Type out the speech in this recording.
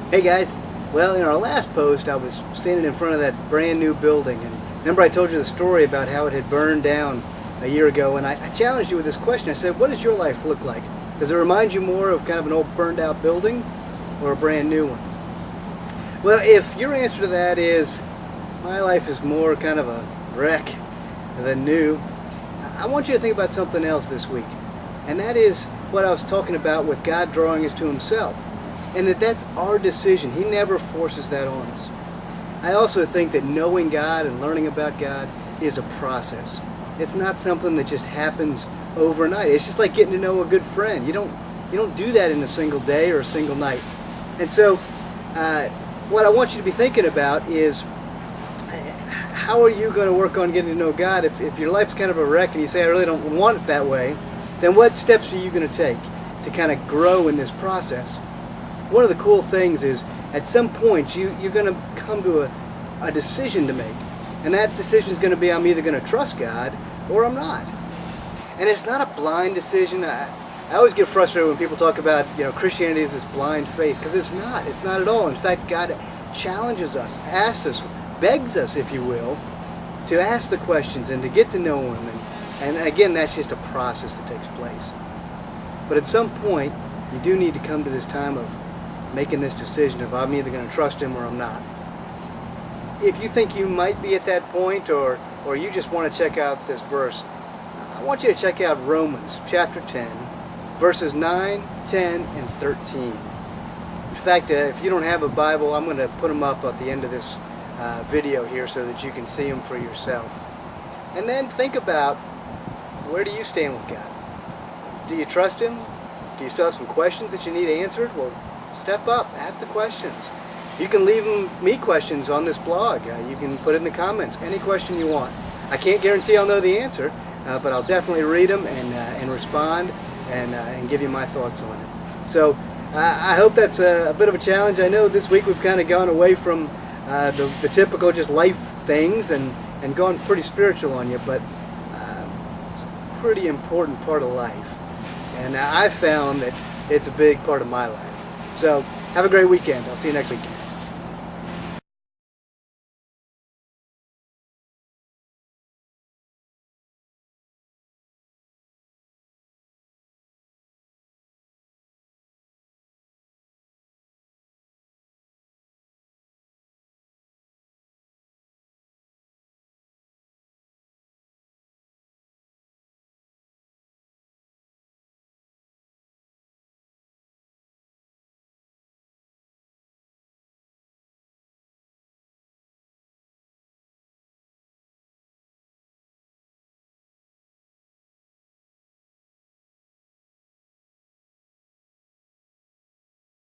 Hey guys, well in our last post I was standing in front of that brand new building, and remember I told you the story about how it had burned down a year ago, and I challenged you with this question. I said, what does your life look like? Does it remind you more of kind of an old burned out building or a brand new one? Well, if your answer to that is my life is more kind of a wreck than new, I want you to think about something else this week, and that is what I was talking about with God drawing us to himself. And that's our decision. He never forces that on us. I also think that knowing God and learning about God is a process. It's not something that just happens overnight. It's just like getting to know a good friend. You don't do that in a single day or a single night. And so what I want you to be thinking about is, how are you going to work on getting to know God? If your life's kind of a wreck and you say, I really don't want it that way, then what steps are you going to take to kind of grow in this process? One of the cool things is, at some point you're going to come to a decision to make, and that decision is going to be, I'm either going to trust God or I'm not. And it's not a blind decision. I always get frustrated when people talk about Christianity is this blind faith, because it's not at all. In fact, God challenges us, asks us, begs us, if you will, to ask the questions and to get to know him, and again, that's just a process that takes place. But at some point you do need to come to this time of making this decision of, I'm either going to trust him or I'm not. If you think you might be at that point, or you just want to check out this verse, I want you to check out Romans chapter 10, verses 9, 10, and 13. In fact, if you don't have a Bible, I'm going to put them up at the end of this video here so that you can see them for yourself. And then think about, where do you stand with God? Do you trust him? Do you still have some questions that you need answered? Well, step up, ask the questions. You can leave me questions on this blog. You can put it in the comments, any question you want. I can't guarantee I'll know the answer, but I'll definitely read them and respond and give you my thoughts on it. So I hope that's a bit of a challenge. I know this week we've kind of gone away from the typical just life things and gone pretty spiritual on you, but it's a pretty important part of life. And I found that it's a big part of my life. So have a great weekend. I'll see you next weekend.